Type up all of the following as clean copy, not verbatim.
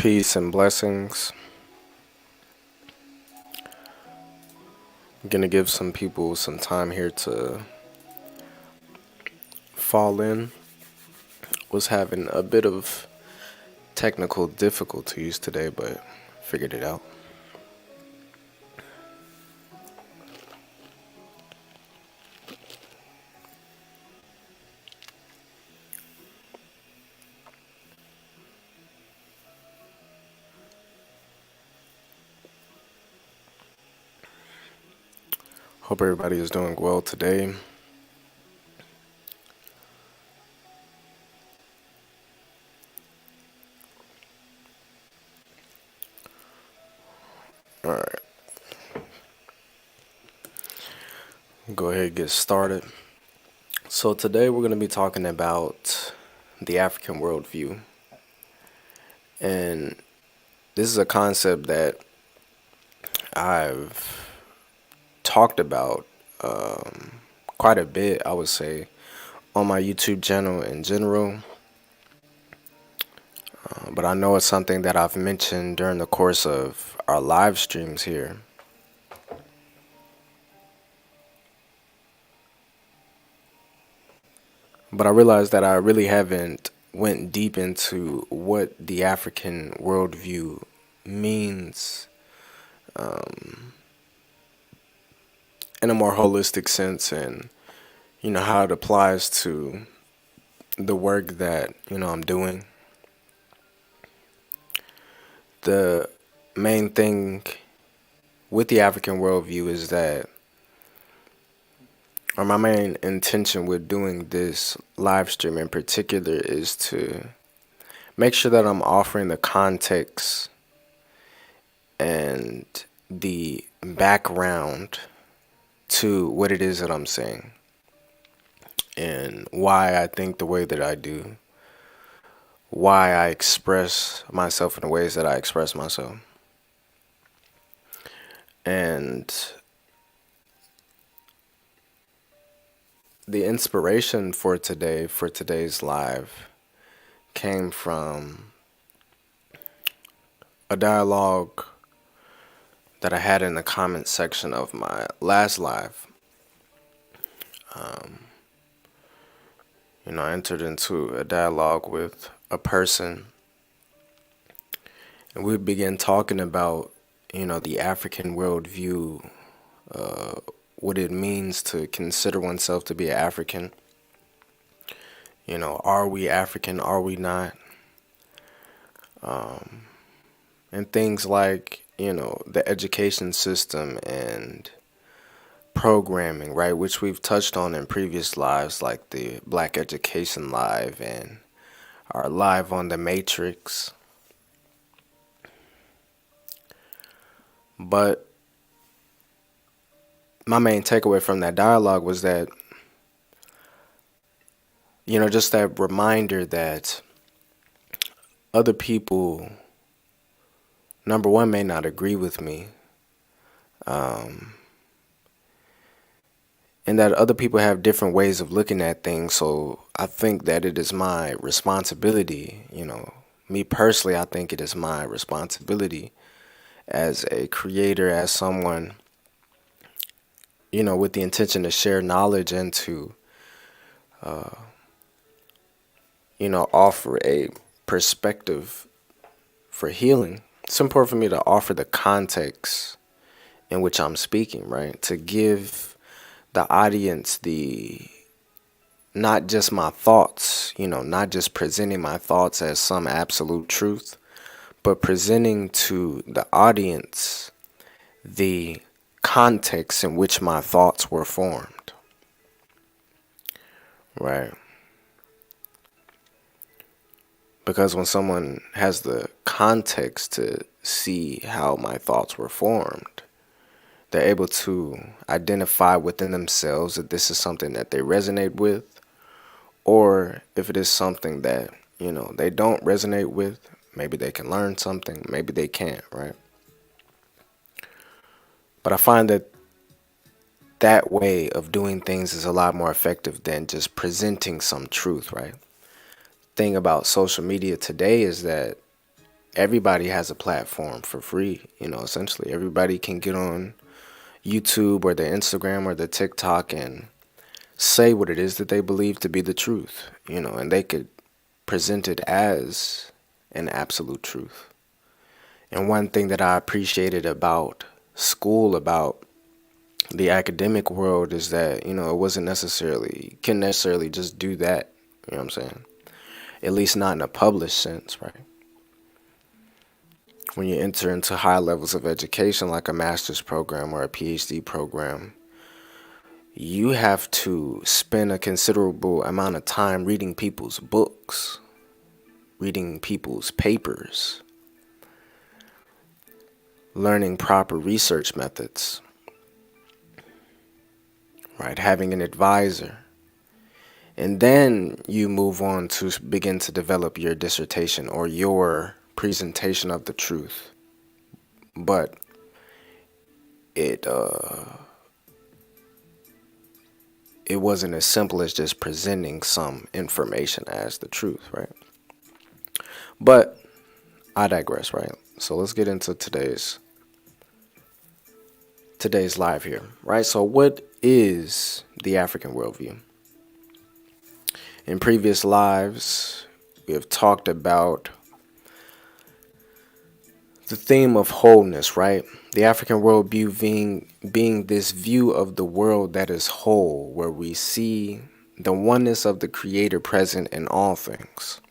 Peace and blessings. I'm gonna give some people some time here to fall in. Was having a bit of technical difficulties today, but figured it out. Hope everybody is doing well today. Alright, go ahead and get started. So today we're going to be talking about the African worldview. And this is a concept that I've talked about quite a bit, I would say, on my YouTube channel in general. But I know it's something that I've mentioned during the course of our live streams here. But I realized that I really haven't went deep into what the African worldview means in a more holistic sense, and how it applies to the work that I'm doing. The main thing with the African worldview is that, or my main intention with doing this live stream in particular, is to make sure that I'm offering the context and the background to what it is that I'm saying and why I think the way that I do, why I express myself in the ways that I express myself. And the inspiration for today's live, came from a dialogue that I had in the comment section of my last live. I entered into a dialogue with a person, and we began talking about, the African worldview, what it means to consider oneself to be African. Are we African? Are we not? And things like, the education system and programming, right? Which we've touched on in previous lives, like the Black Education Live and our live on the Matrix. But my main takeaway from that dialogue was that, just that reminder that other people, number one, may not agree with me. And that other people have different ways of looking at things. So I think that it is my responsibility, me personally, I think it is my responsibility as a creator, as someone, with the intention to share knowledge and to, offer a perspective for healing. It's important for me to offer the context in which I'm speaking, right? To give the audience not just my thoughts, not just presenting my thoughts as some absolute truth, but presenting to the audience the context in which my thoughts were formed, right? Because when someone has the context to see how my thoughts were formed, they're able to identify within themselves that this is something that they resonate with, or if it is something that, they don't resonate with, maybe they can learn something, maybe they can't, right? But I find that way of doing things is a lot more effective than just presenting some truth, right? Thing about social media today is that everybody has a platform for free. Essentially everybody can get on YouTube or their Instagram or their TikTok and say what it is that they believe to be the truth, and they could present it as an absolute truth. And one thing that I appreciated about school, about the academic world, is that, it wasn't necessarily, can necessarily just do that. You know what I'm saying? At least not in a published sense, right? When you enter into high levels of education, like a master's program or a PhD program, you have to spend a considerable amount of time reading people's books, reading people's papers, learning proper research methods, right? Having an advisor. And then you move on to begin to develop your dissertation or your presentation of the truth. But it wasn't as simple as just presenting some information as the truth, right? But I digress, right? So let's get into today's live here, right? So what is the African worldview? In previous lives, we have talked about the theme of wholeness, right? The African worldview being this view of the world that is whole, where we see the oneness of the Creator present in all things,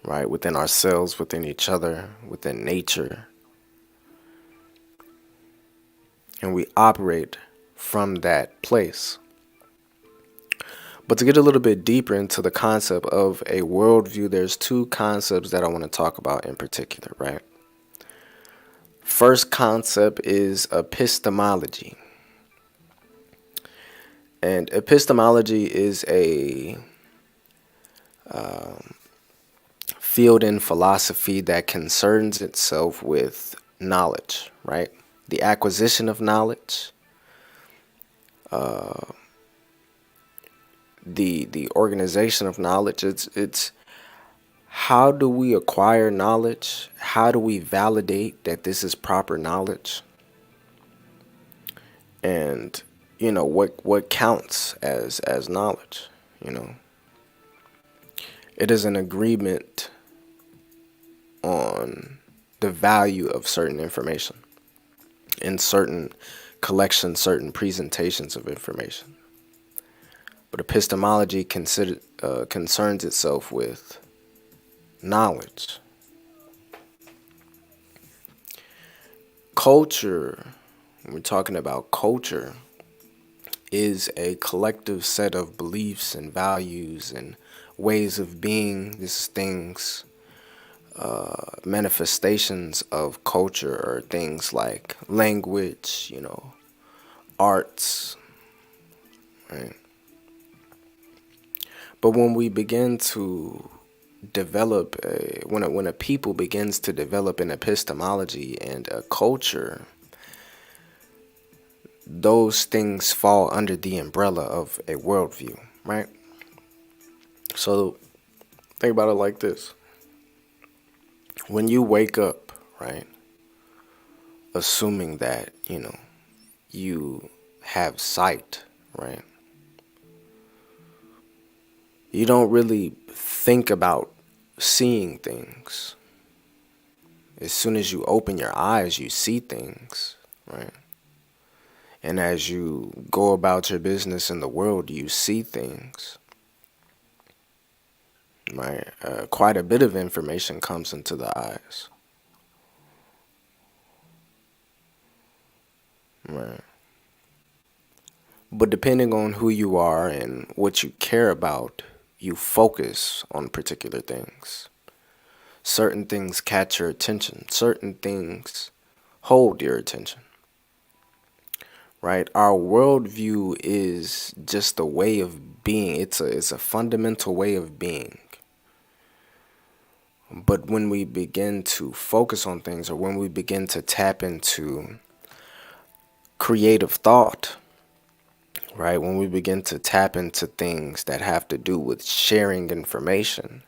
right? Within ourselves, within each other, within nature. And we operate from that place. But to get a little bit deeper into the concept of a worldview, there's two concepts that I want to talk about in particular, right? First concept is epistemology. And epistemology is a field in philosophy that concerns itself with knowledge, right? The acquisition of knowledge, the organization of knowledge. It's how do we acquire knowledge? How do we validate that this is proper knowledge? And what counts as knowledge? It is an agreement on the value of certain information in certain collections, certain presentations of information. But epistemology concerns itself with knowledge. Culture, when we're talking about culture, is a collective set of beliefs and values and ways of being. These things, manifestations of culture are things like language, arts, right? But when we begin to develop when a people begins to develop an epistemology and a culture, those things fall under the umbrella of a worldview, right? So think about it like this. When you wake up, right, assuming that, you have sight, right? You don't really think about seeing things. As soon as you open your eyes, you see things, right? And as you go about your business in the world, you see things, right? Quite a bit of information comes into the eyes, right? But depending on who you are and what you care about, you focus on particular things. Certain things catch your attention. Certain things hold your attention. Right? Our worldview is just a way of being. It's a fundamental way of being. But when we begin to focus on things, or when we begin to tap into creative thought, right? When we begin to tap into things that have to do with sharing information,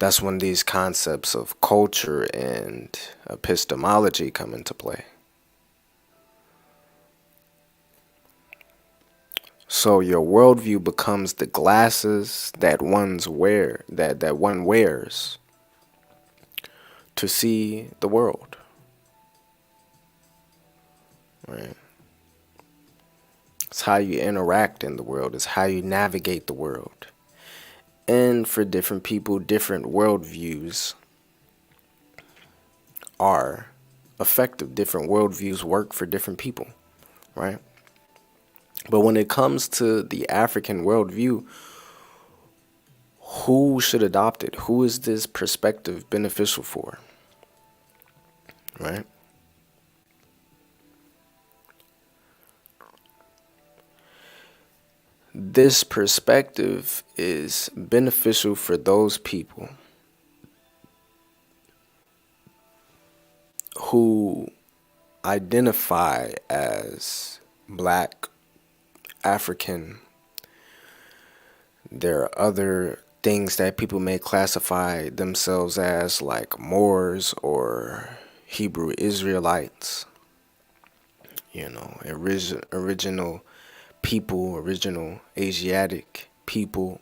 That's when these concepts of culture and epistemology come into play. So your worldview becomes the glasses that one wears to see the world. Right? It's how you interact in the world. It's how you navigate the world. And for different people, different worldviews are effective. Different worldviews work for different people, right? But when it comes to the African worldview, who should adopt it? Who is this perspective beneficial for, right? This perspective is beneficial for those people who identify as Black, African. There are other things that people may classify themselves as, like Moors or Hebrew Israelites, original people, original Asiatic people.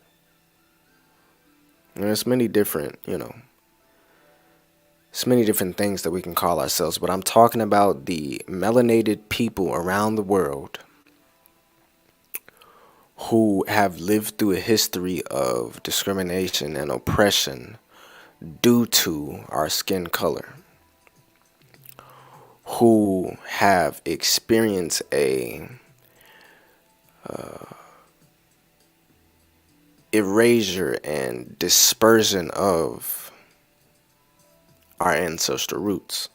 And there's many different, it's many different things that we can call ourselves, but I'm talking about the melanated people around the world who have lived through a history of discrimination and oppression due to our skin color, who have experienced a erasure and dispersion of our ancestor roots.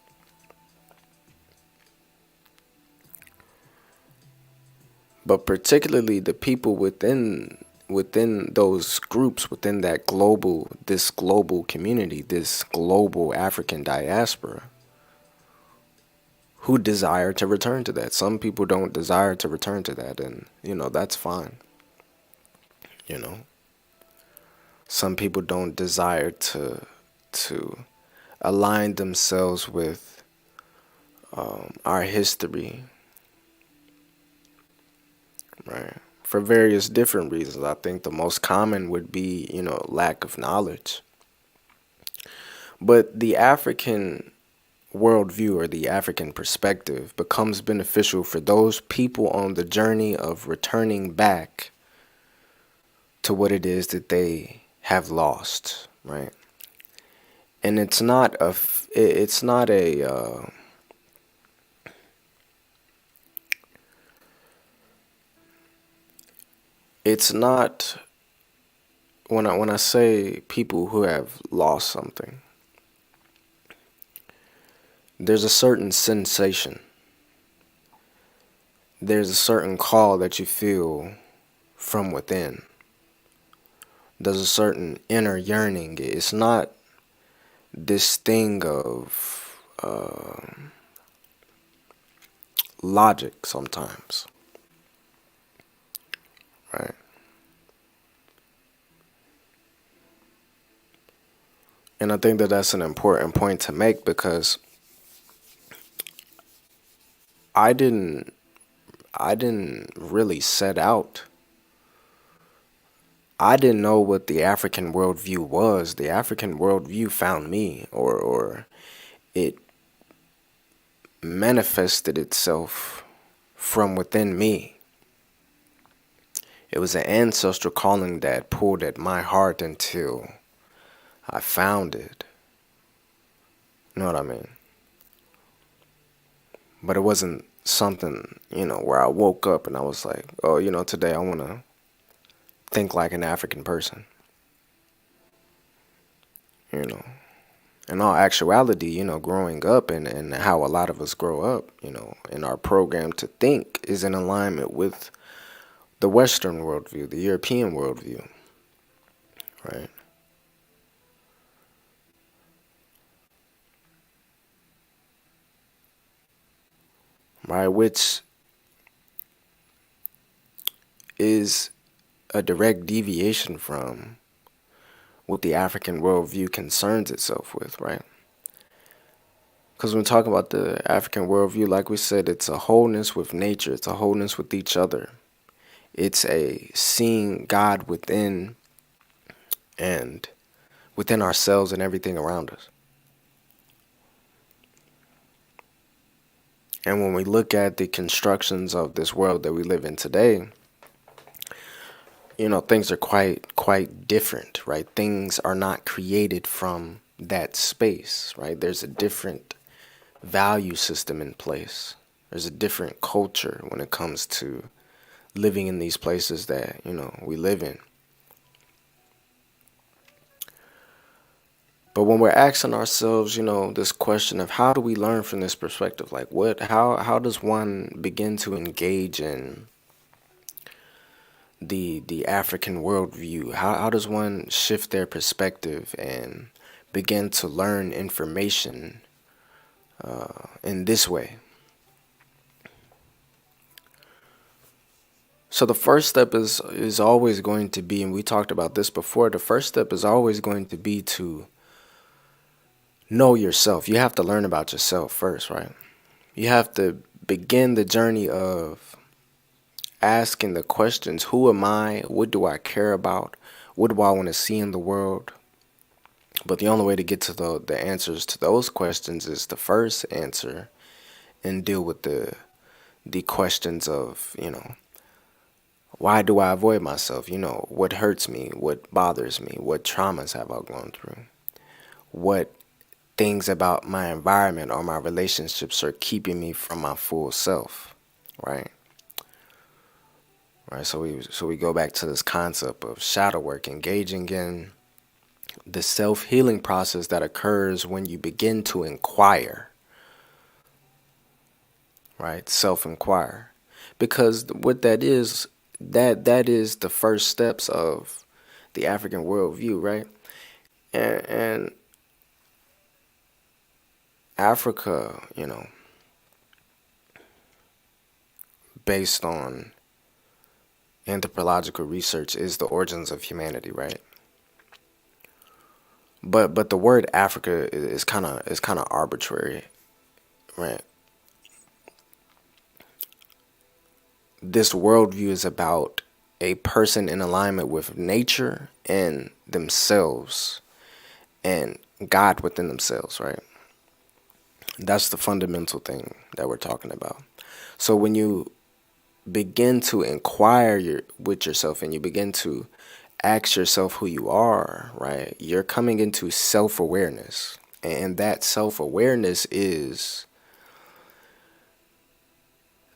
But particularly the people within those groups, within this global community, this global African diaspora, who desire to return to that. Some people don't desire to return to that, and that's fine. Some people don't desire to align themselves with our history, right? For various different reasons. I think the most common would be, lack of knowledge. But the African worldview or the African perspective becomes beneficial for those people on the journey of returning back to what it is that they have lost, right? And it's not a it's not when I say people who have lost something, there's a certain sensation. There's a certain call that you feel from within. There's a certain inner yearning. It's not this thing of logic sometimes, right? And I think that that's an important point to make, because I didn't really set out. I didn't know what the African worldview was. The African worldview found me, or it manifested itself from within me. It was an ancestor calling that pulled at my heart until I found it. You know what I mean? But it wasn't something, where I woke up and I was like, oh, today I want to think like an African person. In all actuality, growing up and how a lot of us grow up, in our program to think is in alignment with the Western worldview, the European worldview, right? Right, which is a direct deviation from what the African worldview concerns itself with, right? Because when we talk about the African worldview, like we said, it's a wholeness with nature, it's a wholeness with each other. It's a seeing God within and within ourselves and everything around us. And when we look at the constructions of this world that we live in today, things are quite different, right? Things are not created from that space, right? There's a different value system in place. There's a different culture when it comes to living in these places that, we live in. But when we're asking ourselves, this question of how do we learn from this perspective? Like how does one begin to engage in the African worldview? How does one shift their perspective and begin to learn information in this way? So the first step is always going to be, and we talked about this before, the first step is always going to be to know yourself. You have to learn about yourself first, right? You have to begin the journey of asking the questions: who am I? What do I care about? What do I want to see in the world? But the only way to get to the answers to those questions is to first answer and deal with the questions of, why do I avoid myself? What hurts me? What bothers me? What traumas have I gone through? What things about my environment or my relationships are keeping me from my full self, right? Right. So we go back to this concept of shadow work, engaging in the self-healing process that occurs when you begin to inquire, right? Self-inquire. Because what that is, that is the first steps of the African worldview, right? And Africa, based on anthropological research, is the origins of humanity, right? But the word Africa is kind of arbitrary, right? This worldview is about a person in alignment with nature and themselves and God within themselves, right? That's the fundamental thing that we're talking about. So when you begin to inquire with yourself and you begin to ask yourself who you are, right? You're coming into self-awareness. And that self-awareness is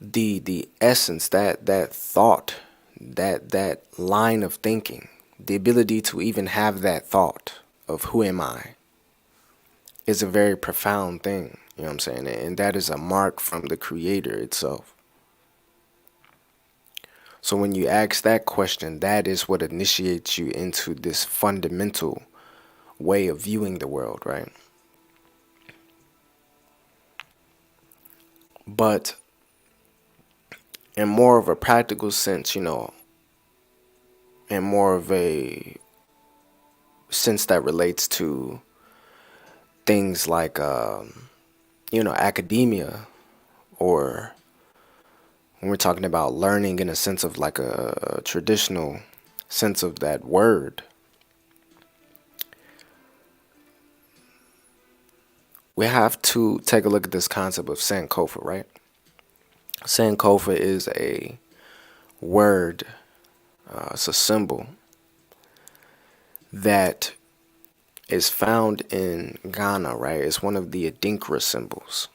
the essence, that thought, that line of thinking, the ability to even have that thought of who am I is a very profound thing, you know what I'm saying? And that is a mark from the creator itself. So when you ask that question, that is what initiates you into this fundamental way of viewing the world, right? But in more of a practical sense, in more of a sense that relates to things like, academia, or when we're talking about learning in a sense of like a traditional sense of that word, we have to take a look at this concept of Sankofa, right? Sankofa is a word, it's a symbol that is found in Ghana, right? It's one of the Adinkra symbols.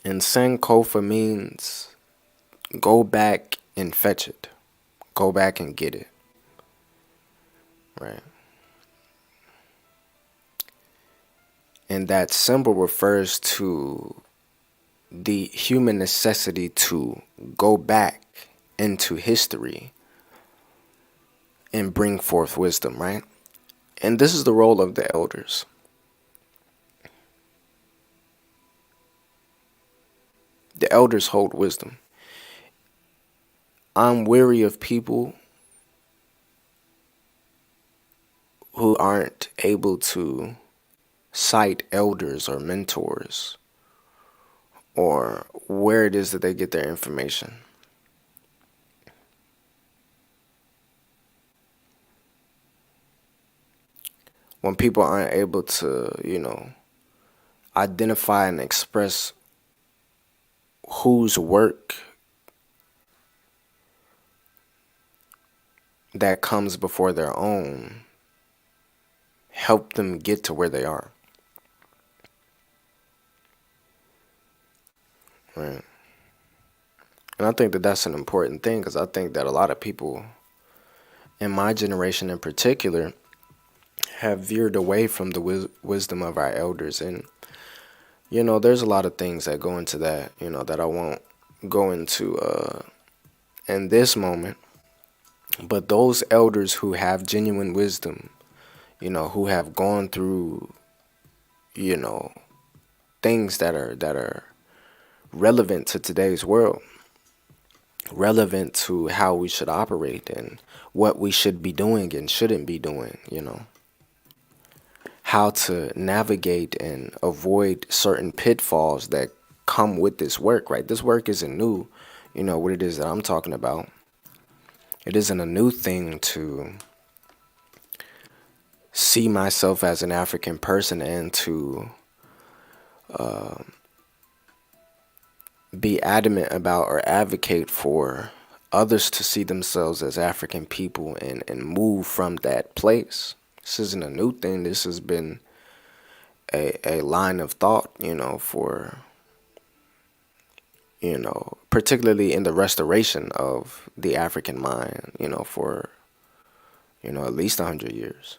And Sankofa means go back and fetch it, go back and get it, right? And that symbol refers to the human necessity to go back into history and bring forth wisdom, right? And this is the role of the elders. The elders hold wisdom. I'm weary of people who aren't able to cite elders or mentors or where it is that they get their information. When people aren't able to, identify and express whose work that comes before their own help them get to where they are. Right. And I think that that's an important thing, because I think that a lot of people in my generation in particular have veered away from the wisdom of our elders. And, there's a lot of things that go into that, that I won't go into in this moment. But those elders who have genuine wisdom, who have gone through, things that are relevant to today's world, relevant to how we should operate and what we should be doing and shouldn't be doing, how to navigate and avoid certain pitfalls that come with this work, right? This work isn't new, what it is that I'm talking about. It isn't a new thing to see myself as an African person and to be adamant about or advocate for others to see themselves as African people and move from that place. This isn't a new thing. This has been a line of thought, for, particularly in the restoration of the African mind, for, at least 100 years.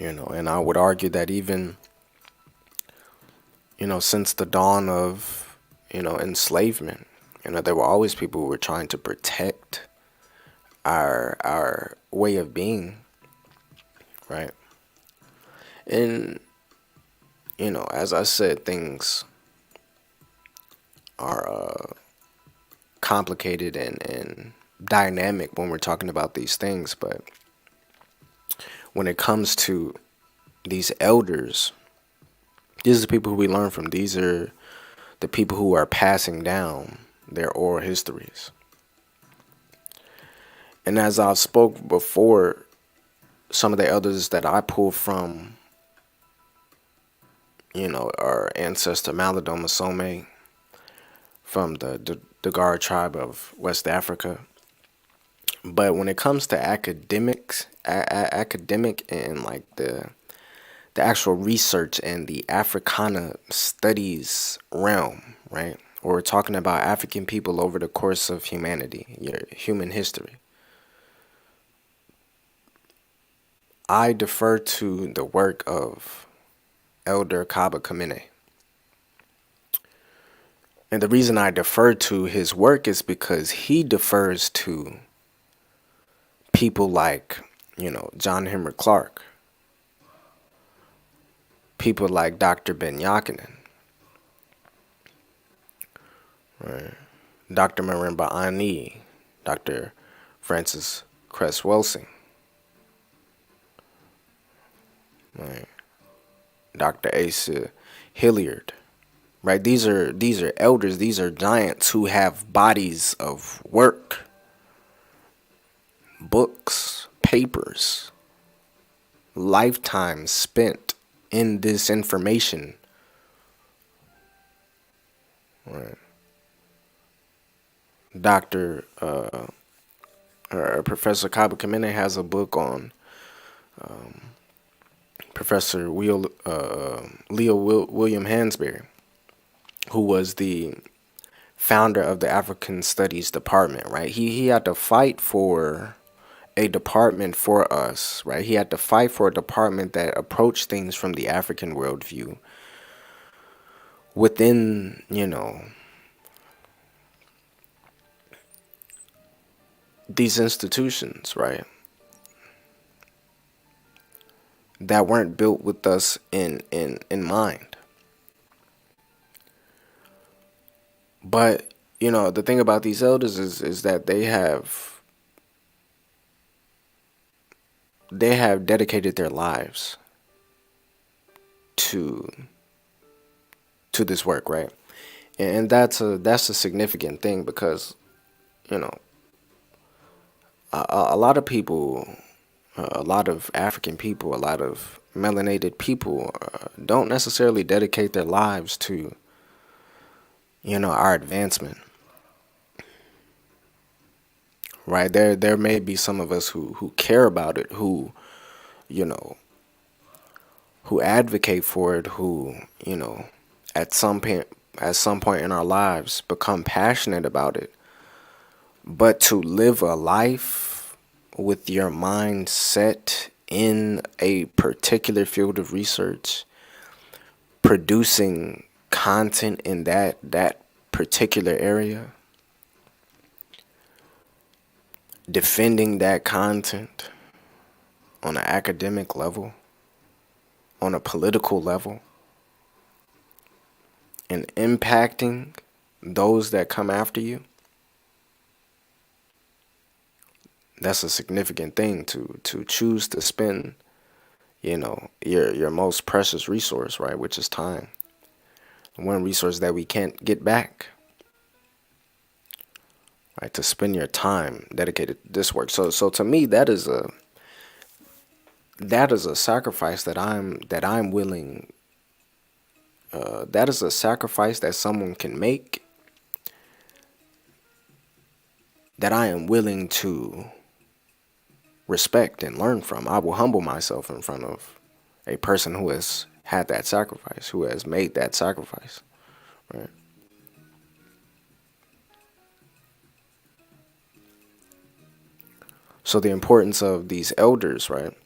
And I would argue that even, since the dawn of, enslavement, there were always people who were trying to protect our way of being, right? And, as I said, things are complicated and dynamic when we're talking about these things, but when it comes to these elders, these are the people who we learn from. These are the people who are passing down their oral histories. And as I've spoke before, some of the elders that I pull from, are Ancestor, Malidoma, Somé, from the Dagar tribe of West Africa. But when it comes to academics, academic and like the actual research and the Africana studies realm, right? Or we're talking about African people over the course of humanity, human history. I defer to the work of Elder Kaba Kamene. And the reason I defer to his work is because he defers to people like, John Henry Clark, people like Dr. Ben Yakinen, right? Dr. Marimba Ani, Dr. Francis Cress Welsing, right? Dr. Asa Hilliard, right? These are elders, these are giants who have bodies of work, books, papers, lifetimes spent in this information, right? Dr. Professor Kaba Kamene has a book on Professor William Hansberry, who was the founder of the African Studies Department, right? He had to fight for a department for us, right? He had to fight for a department that approached things from the African worldview within, these institutions, right? That weren't built with us in mind. But, The thing about these elders is that they have dedicated their lives to this work, right? And that's a significant thing because you know a lot of people, a lot of African people, a lot of melanated people don't necessarily dedicate their lives to our advancement, right? There may be some of us who care about it, you know who advocate for it, who at some point in our lives become passionate about it. But to live a life with your mind set in a particular field of research, producing content in that particular area, defending that content on an academic level, on a political level, and impacting those that come after you, that's a significant thing to choose to spend, your most precious resource, right, which is time. One resource that we can't get back, right? To spend your time dedicated to this work. So to me, that is a sacrifice that I'm willing. That is a sacrifice that someone can make that I am willing to respect and learn from. I will humble myself in front of a person who has had that sacrifice, who has made that sacrifice, right? So the importance of these elders, right,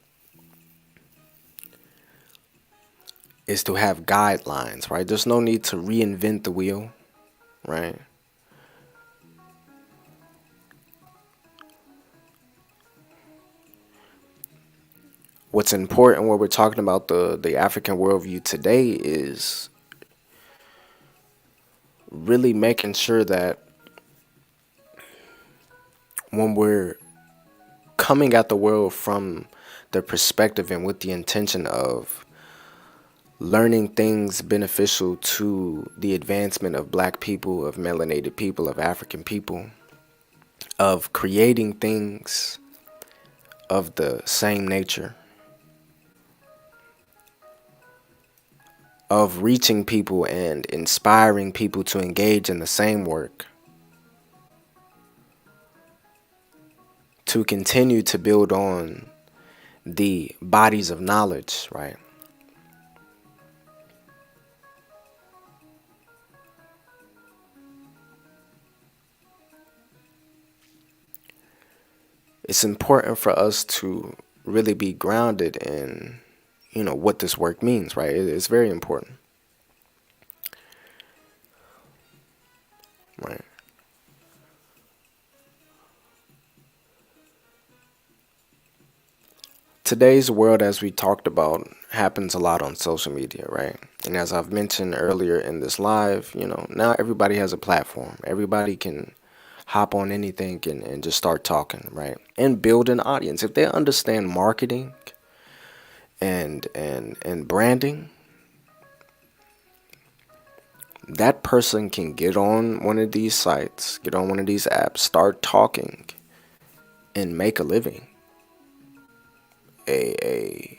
is to have guidelines, right? There's no need to reinvent the wheel, right? What's important when we're talking about the African worldview today is really making sure that when we're coming at the world from the perspective and with the intention of learning things beneficial to the advancement of black people, of melanated people, of African people, of creating things of the same nature, of reaching people and inspiring people to engage in the same work, to continue to build on the bodies of knowledge, right? It's important for us to really be grounded in, what this work means, right? It's very important, right? Today's world, as we talked about, happens a lot on social media, right? And as I've mentioned earlier in this live, now everybody has a platform. Everybody can hop on anything and just start talking, right? And build an audience. If they understand marketing and branding, that person can get on one of these sites, get on one of these apps, start talking, and make a living. A a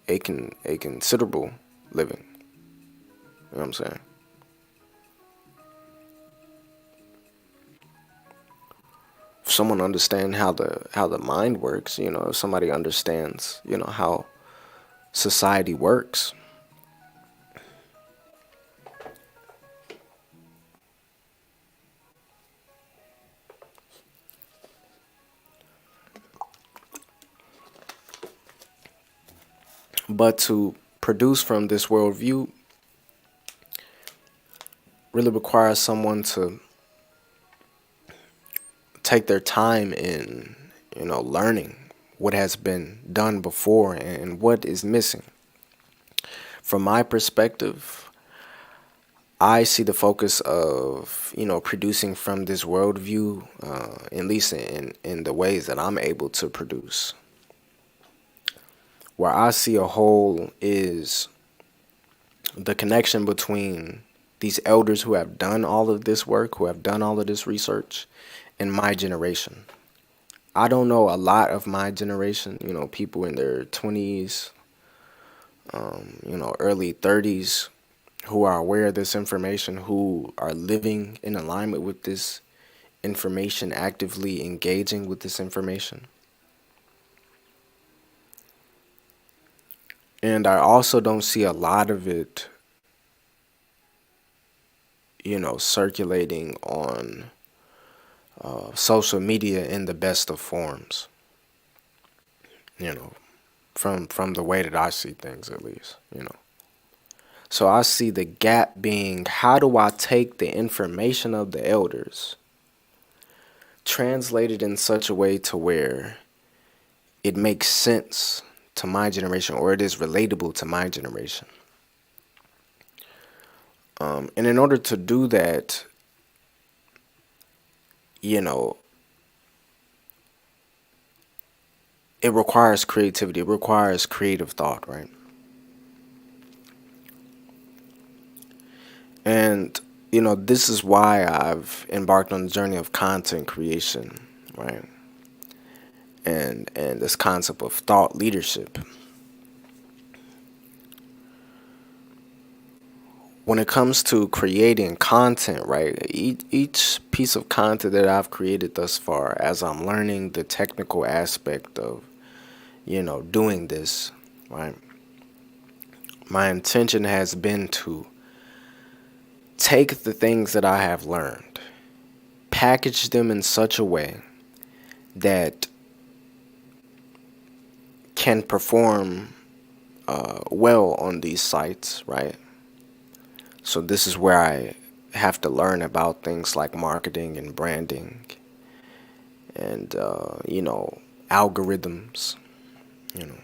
a considerable living. You know what I'm saying? If someone understands how the mind works, if somebody understands, how society works, but to produce from this worldview really requires someone to take their time in, learning what has been done before and what is missing. From my perspective, I see the focus of, producing from this worldview, at least in the ways that I'm able to produce. Where I see a whole is the connection between these elders who have done all of this work, who have done all of this research, and my generation. I don't know a lot of my generation, people in their 20s, early 30s, who are aware of this information, who are living in alignment with this information, actively engaging with this information. And I also don't see a lot of it, circulating on social media in the best of forms, you know, from the way that I see things, at least. So I see the gap being, how do I take the information of the elders, translate it in such a way to where it makes sense to my generation, or it is relatable to my generation. And in order to do that, you know, it requires creativity. It requires creative thought, right? And, this is why I've embarked on the journey of content creation, right? And this concept of thought leadership. When it comes to creating content, right? Each piece of content that I've created thus far, as I'm learning the technical aspect of, doing this, right? My intention has been to take the things that I have learned, package them in such a way that can perform well on these sites, right? So this is where I have to learn about things like marketing and branding and, algorithms, you know.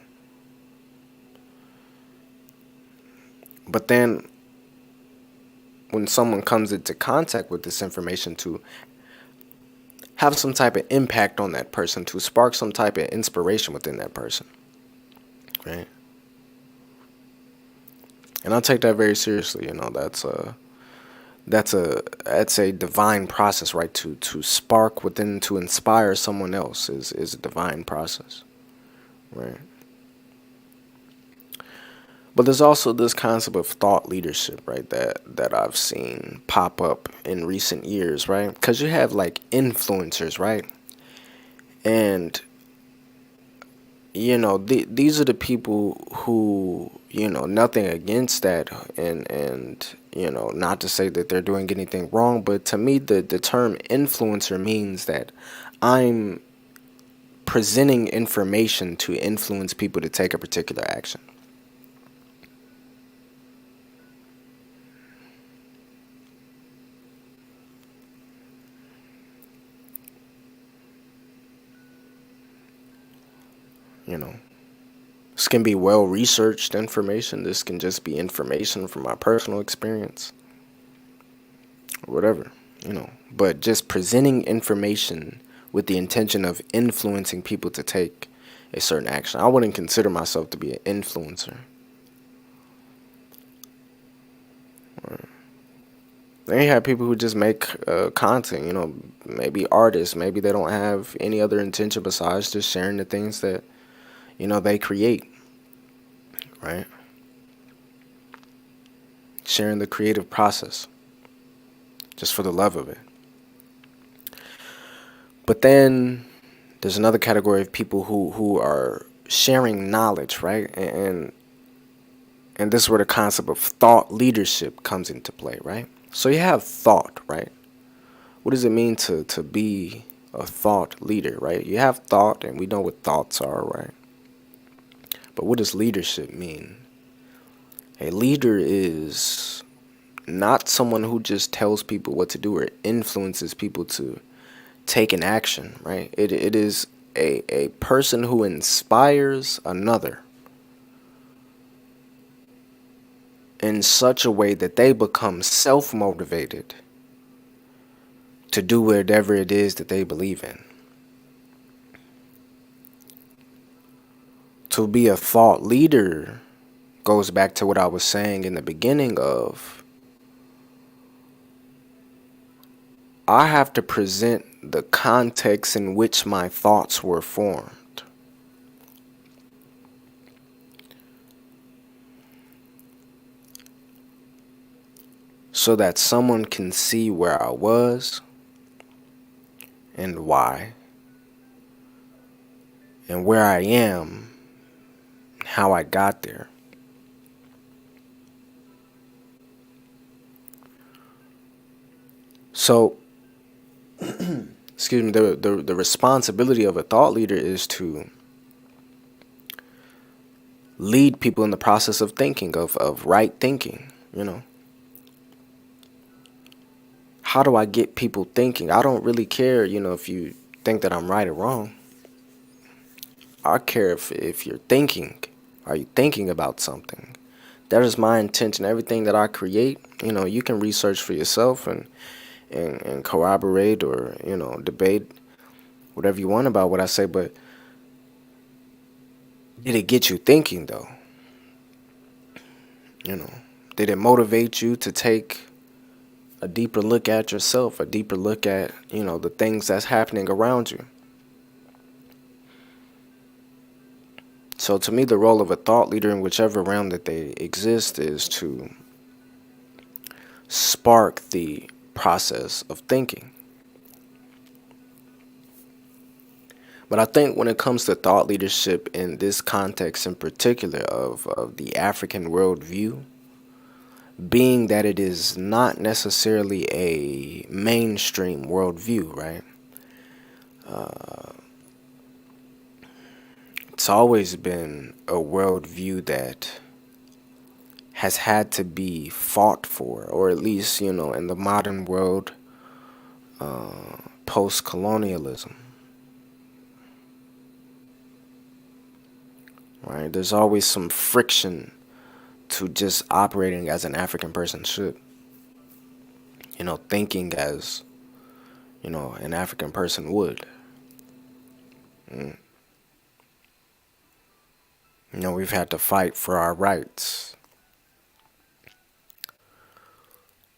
But then when someone comes into contact with this information, to have some type of impact on that person, to spark some type of inspiration within that person, right? And I take that very seriously. That's a divine process, right? To spark within, to inspire someone else is a divine process, right? But there's also this concept of thought leadership, right? That I've seen pop up in recent years, right? Because you have like influencers, right? And these are the people who, nothing against that, and not to say that they're doing anything wrong, but to me the term influencer means that I'm presenting information to influence people to take a particular action. you know this can be well researched information, this can just be information from my personal experience, whatever, but just presenting information with the intention of influencing people to take a certain action. I wouldn't consider myself to be an influencer. Then you have people who just make content, maybe artists, maybe they don't have any other intention besides just sharing the things that, they create, right? Sharing the creative process just for the love of it. But then there's another category of people who are sharing knowledge, right? And this is where the concept of thought leadership comes into play, right? So you have thought, right? What does it mean to be a thought leader, right? You have thought, and we know what thoughts are, right? But what does leadership mean? A leader is not someone who just tells people what to do or influences people to take an action, right? It is a person who inspires another. in such a way that they become self-motivated to do whatever it is that they believe in. To be a thought leader goes back to what I was saying in the beginning of, I have to present the context in which my thoughts were formed. So that someone can see where I was and why, and where I am, and how I got there. So, excuse me, the responsibility of a thought leader is to lead people in the process of thinking, of right thinking, you know. How do I get people thinking? I don't really care, if you think that I'm right or wrong. I care if you're thinking. Are you thinking about something? That is my intention. Everything that I create, you can research for yourself and corroborate or, debate whatever you want about what I say, but did it get you thinking though? Did it motivate you to take a deeper look at yourself, a deeper look at, the things that's happening around you? So to me, the role of a thought leader in whichever realm that they exist is to spark the process of thinking. But I think when it comes to thought leadership in this context in particular of the African worldview, being that it is not necessarily a mainstream worldview, right? It's always been a worldview that has had to be fought for, or at least, in the modern world, post-colonialism, right? There's always some friction to just operating as an African person should, thinking as, an African person would. We've had to fight for our rights.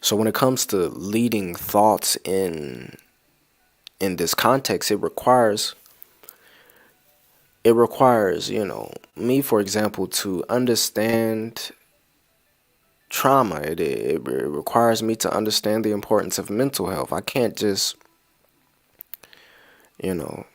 So when it comes to leading thoughts in this context, it requires, me, for example, to understand trauma. It requires me to understand the importance of mental health. I can't just, you know,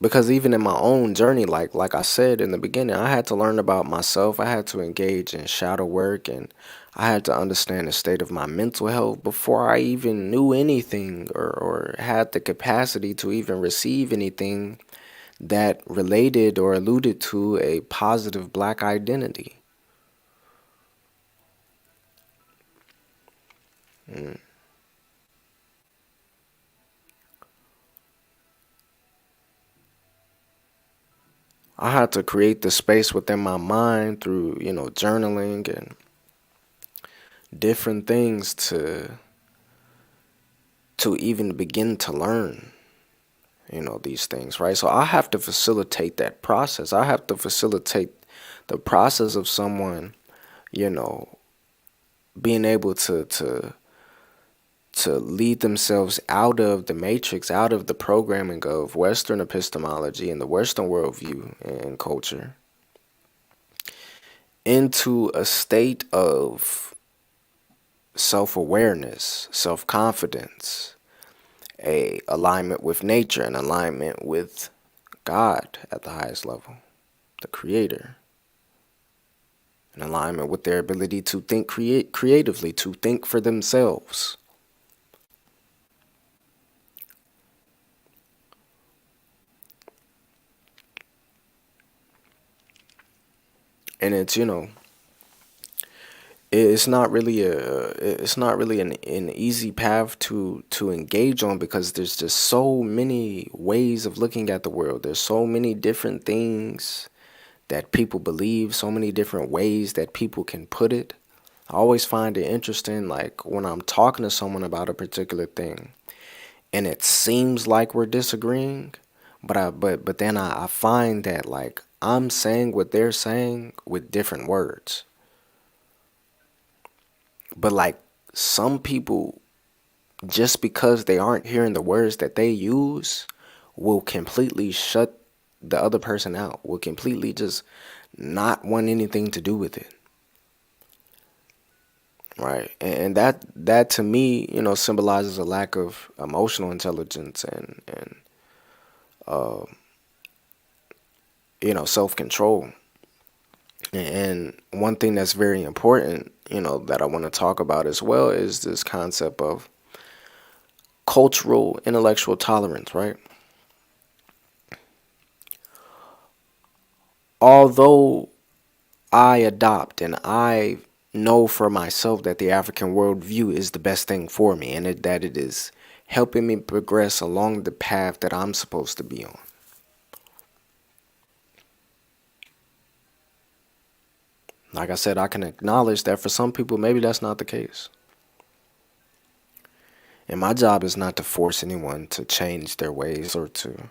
because even in my own journey, like I said in the beginning, I had to learn about myself. I had to engage in shadow work, and I had to understand the state of my mental health before I even knew anything or had the capacity to even receive anything that related or alluded to a positive black identity. Mm. I had to create the space within my mind through, journaling and different things to even begin to learn, these things, right? So I have to facilitate that process. I have to facilitate the process of someone, you know, being able to lead themselves out of the matrix, out of the programming of Western epistemology and the Western worldview and culture, into a state of self-awareness, self-confidence, a alignment with nature, an alignment with God at the highest level, the creator, an alignment with their ability to think creatively, to think for themselves. And it's, it's not really an easy path to engage on, because there's just so many ways of looking at the world. There's so many different things that people believe, so many different ways that people can put it. I always find it interesting, like when I'm talking to someone about a particular thing and it seems like we're disagreeing, but then I find that like I'm saying what they're saying with different words. But like some people, just because they aren't hearing the words that they use, will completely shut the other person out, will completely just not want anything to do with it. Right. And that to me, symbolizes a lack of emotional intelligence and self-control. And one thing that's very important, that I want to talk about as well is this concept of cultural intellectual tolerance, right? Although I adopt and I know for myself that the African worldview is the best thing for me and that it is helping me progress along the path that I'm supposed to be on. Like I said, I can acknowledge that for some people, maybe that's not the case. And my job is not to force anyone to change their ways or to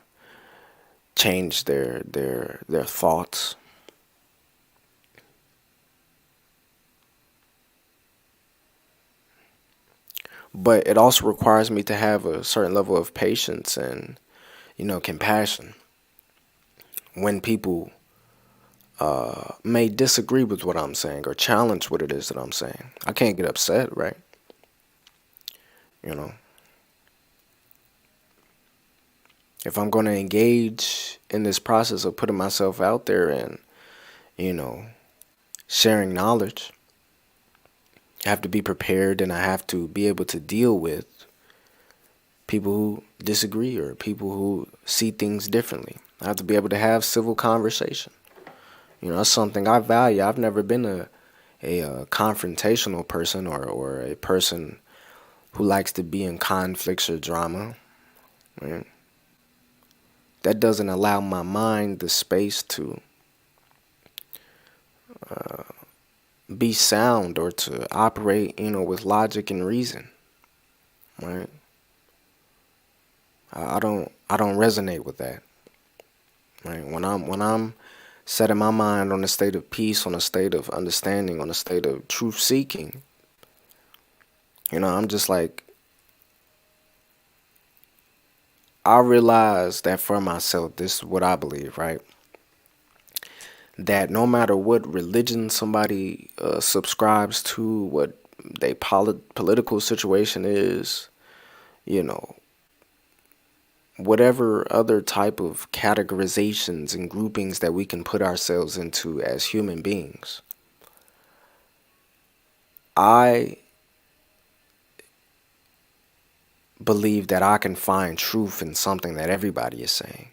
change their thoughts. But it also requires me to have a certain level of patience and, compassion when people may disagree with what I'm saying or challenge what it is that I'm saying. I can't get upset, right? You know, if I'm going to engage in this process of putting myself out there and, you know, sharing knowledge, I have to be prepared and I have to be able to deal with people who disagree or people who see things differently. I have to be able to have civil conversation. That's something I value. I've never been a confrontational person or a person who likes to be in conflicts or drama. Right? That doesn't allow my mind the space to be sound or to operate, with logic and reason. Right? I don't resonate with that. Right? When I'm setting my mind on a state of peace, on a state of understanding, on a state of truth seeking, I'm just like, I realize that for myself, this is what I believe, right? That no matter what religion somebody subscribes to, what their political situation is, you know, whatever other type of categorizations and groupings that we can put ourselves into as human beings, I believe that I can find truth in something that everybody is saying.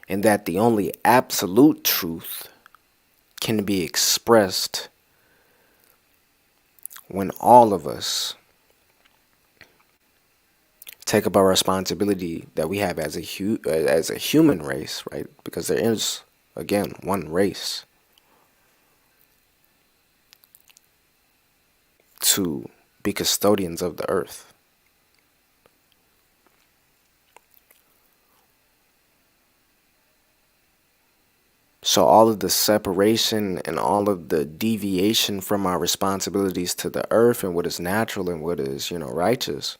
And that the only absolute truth can be expressed when all of us take up our responsibility that we have as a human race, right? Because there is, again, one race, to be custodians of the earth. So all of the separation and all of the deviation from our responsibilities to the earth and what is natural and what is, righteous,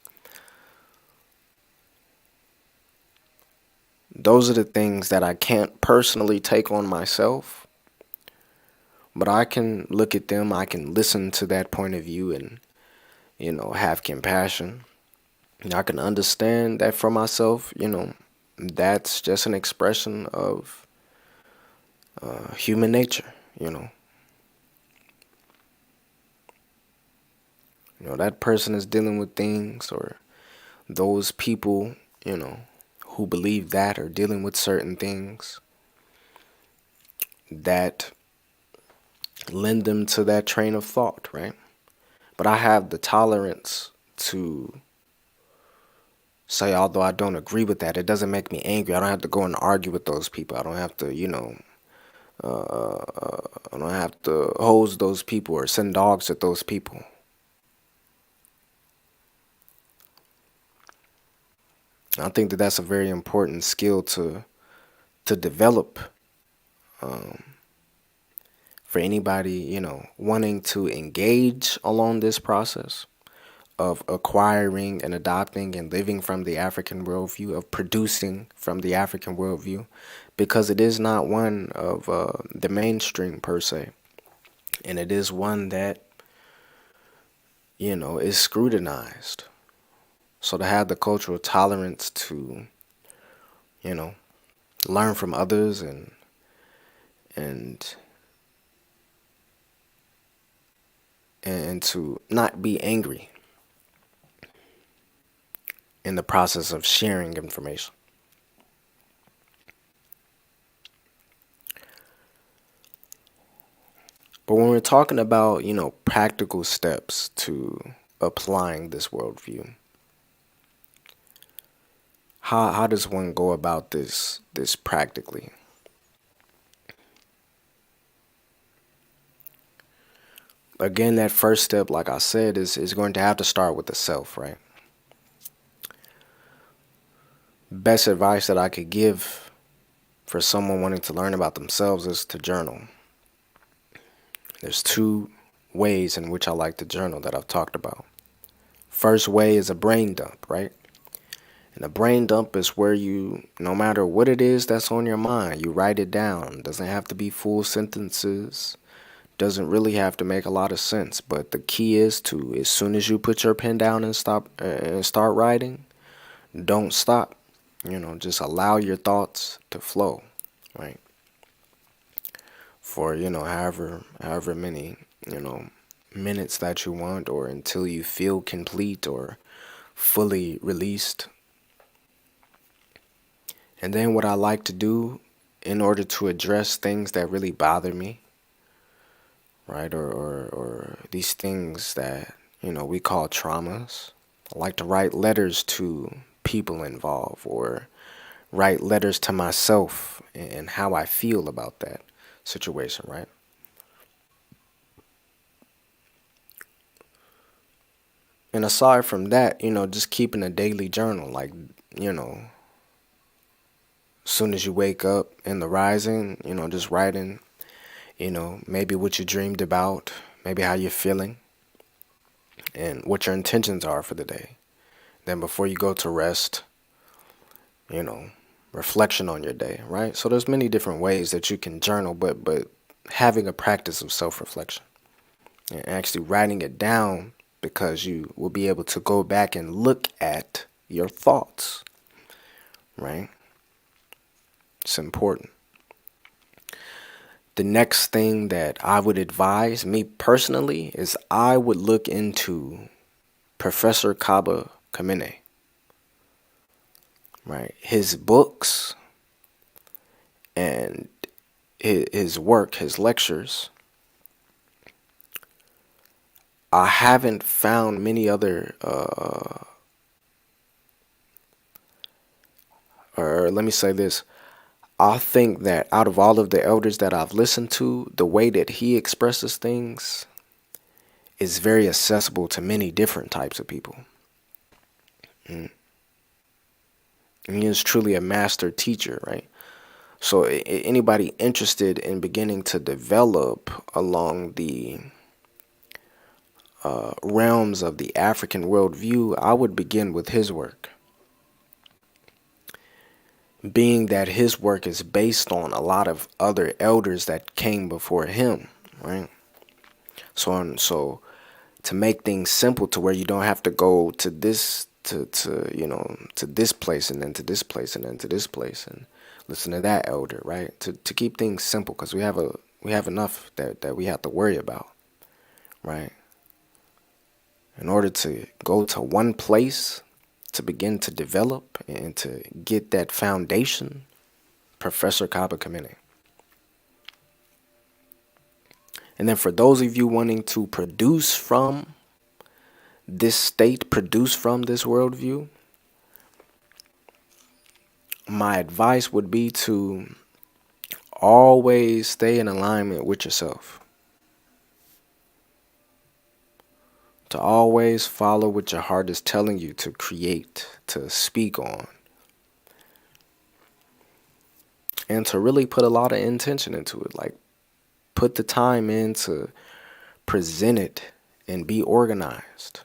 those are the things that I can't personally take on myself, but I can look at them, I can listen to that point of view and, have compassion. And I can understand that for myself, that's just an expression of human nature, that person is dealing with things, or those people, who believe that are dealing with certain things that lend them to that train of thought, right? But I have the tolerance to say, although I don't agree with that, it doesn't make me angry. I don't have to go and argue with those people. I don't have to, I don't have to hose those people or send dogs at those people. I think that that's a very important skill to develop, um, for anybody, wanting to engage along this process of acquiring and adopting and living from the African worldview, of producing from the African worldview, because it is not one of the mainstream per se, and it is one that is scrutinized. So to have the cultural tolerance to you know learn from others and and to not be angry in the process of sharing information. But when we're talking about, practical steps to applying this worldview, how does one go about this practically? Again, that first step, like I said, is going to have to start with the self, right? Best advice that I could give for someone wanting to learn about themselves is to journal. There's two ways in which I like to journal that I've talked about. First way is a brain dump, right? And a brain dump is where you, no matter what it is that's on your mind, you write it down. It doesn't have to be full sentences. Doesn't really have to make a lot of sense. But the key is to, as soon as you put your pen down and start writing, don't stop. Just allow your thoughts to flow, right? For however many minutes that you want, or until you feel complete or fully released. And then what I like to do in order to address things that really bother me, right, or these things that, we call traumas, I like to write letters to people involved, or write letters to myself and how I feel about that situation, right? And aside from that, just keeping a daily journal, like, as soon as you wake up in the rising, just writing, maybe what you dreamed about, maybe how you're feeling, and what your intentions are for the day. Then before you go to rest, you know, reflection on your day, right? So there's many different ways that you can journal, but having a practice of self-reflection and actually writing it down, because you will be able to go back and look at your thoughts, right? It's important. The next thing that I would advise, me personally, is I would look into Professor Kaba Kamene, right? His books and his work, his lectures. I haven't found many other, or let me say this. I think that out of all of the elders that I've listened to, the way that he expresses things is very accessible to many different types of people. Mm. And he is truly a master teacher, right? So anybody interested in beginning to develop along the realms of the African worldview, I would begin with his work, being that his work is based on a lot of other elders that came before him, right? So to make things simple, to where you don't have to go to this to this place, and then to this place, and then to this place, and listen to that elder, right? To keep things simple, because we have enough that we have to worry about, right? In order to go to one place to begin to develop and to get that foundation, Professor Kaba Kamene. And then for those of you wanting to produce from this state, produce from this worldview, my advice would be to always stay in alignment with yourself, to always follow what your heart is telling you to create, to speak on, and to really put a lot of intention into it. Like, put the time in to present it and be organized.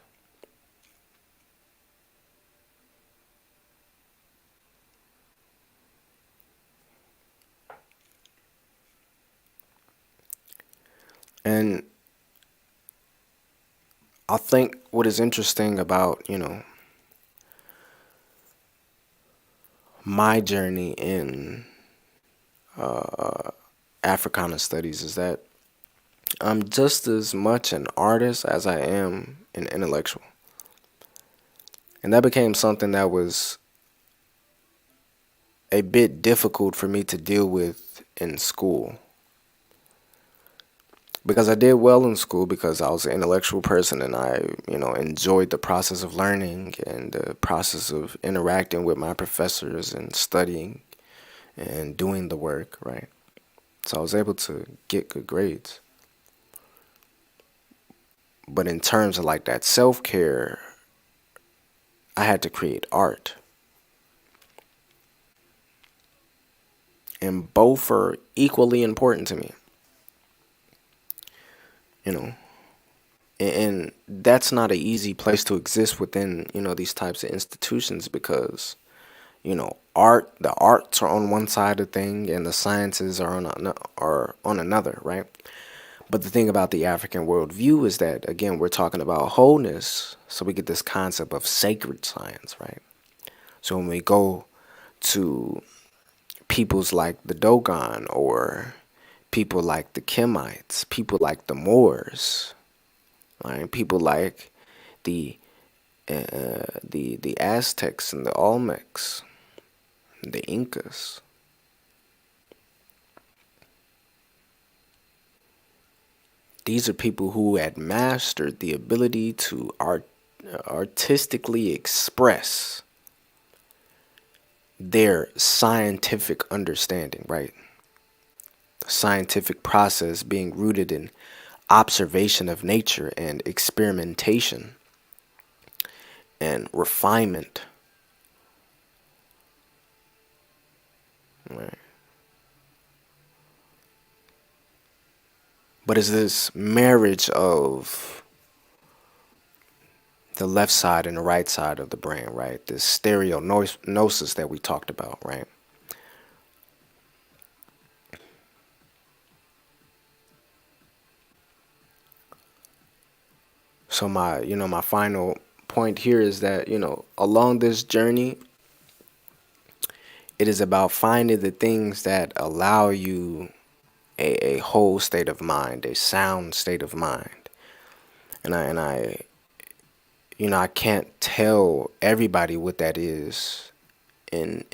And I think what is interesting about, my journey in Africana studies is that I'm just as much an artist as I am an intellectual. And that became something that was a bit difficult for me to deal with in school. Because I did well in school because I was an intellectual person and I, enjoyed the process of learning and the process of interacting with my professors and studying and doing the work, right? So I was able to get good grades. But in terms of like that self-care, I had to create art. And both are equally important to me, you know. And that's not an easy place to exist within, these types of institutions because, the arts are on one side of the thing and the sciences are on another, right? But the thing about the African worldview is that, again, we're talking about wholeness. So we get this concept of sacred science, right? So when we go to peoples like the Dogon or people like the Kemites, people like the Moors, right? People like the the Aztecs and the Olmecs, the Incas. These are people who had mastered the ability to artistically express their scientific understanding, right? The scientific process being rooted in observation of nature and experimentation and refinement, right? But it's this marriage of the left side and the right side of the brain, right? This stereognosis that we talked about, right? So my final point here is that, along this journey, it is about finding the things that allow you a whole state of mind, a sound state of mind. And I can't tell everybody what that is in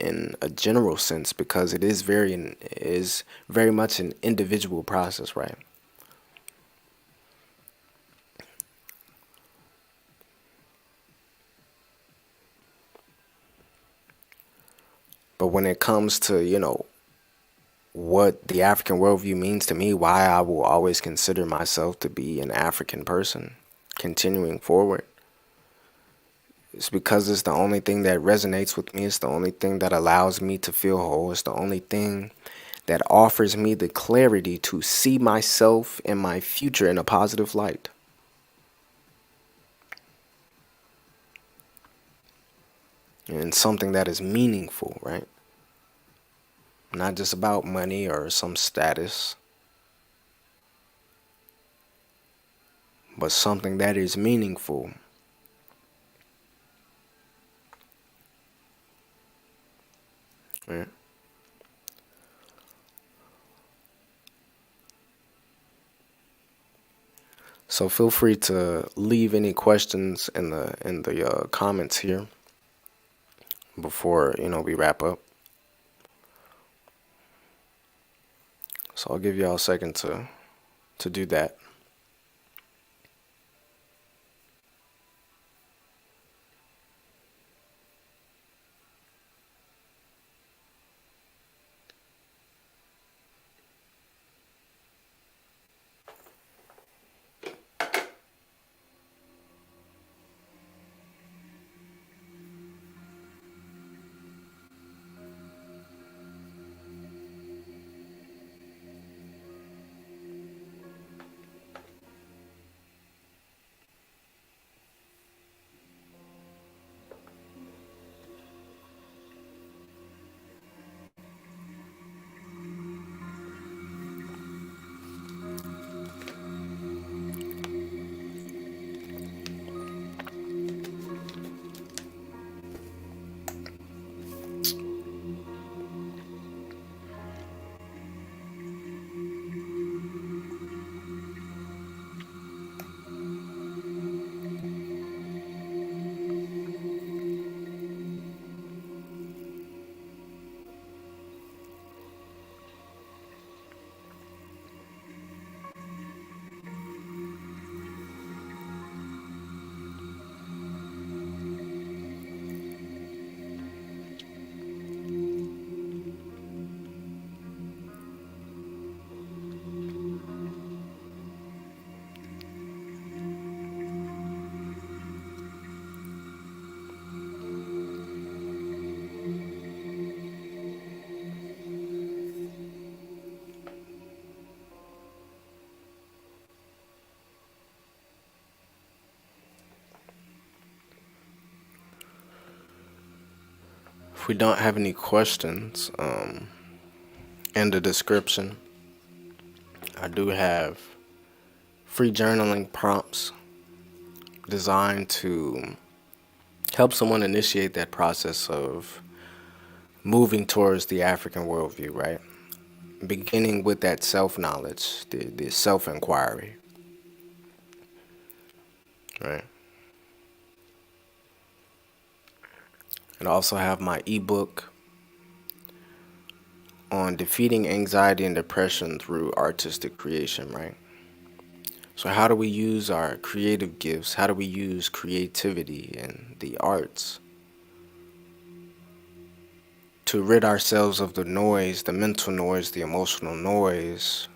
a general sense because it is very much an individual process, right? But when it comes to, what the African worldview means to me, why I will always consider myself to be an African person continuing forward, it's because it's the only thing that resonates with me. It's the only thing that allows me to feel whole. It's the only thing that offers me the clarity to see myself and my future in a positive light. And something that is meaningful, right? Not just about money or some status, but something that is meaningful. Right? So feel free to leave any questions in the comments here before we wrap up. So I'll give y'all a second to do that. If we don't have any questions, in the description, I do have free journaling prompts designed to help someone initiate that process of moving towards the African worldview, right? Beginning with that self-knowledge, the self-inquiry, right? And I also have my ebook on defeating anxiety and depression through artistic creation, right? So how do we use our creative gifts? How do we use creativity and the arts to rid ourselves of the noise, the mental noise, the emotional noise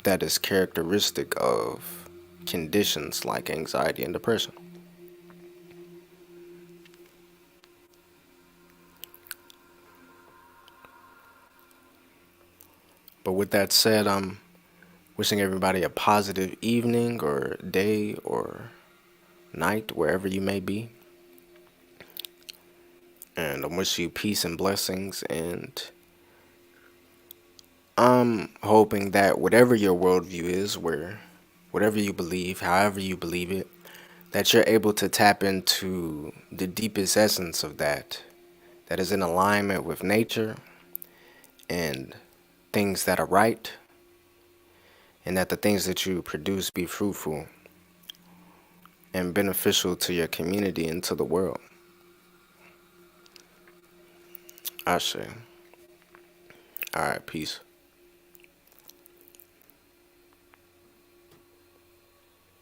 that is characteristic of conditions like anxiety and depression? But with that said, I'm wishing everybody a positive evening or day or night, wherever you may be. And I wish you peace and blessings. And I'm hoping that whatever your worldview is, whatever you believe, however you believe it, that you're able to tap into the deepest essence of that is in alignment with nature and things that are right, and that the things that you produce be fruitful and beneficial to your community and to the world. Ashe. All right, peace.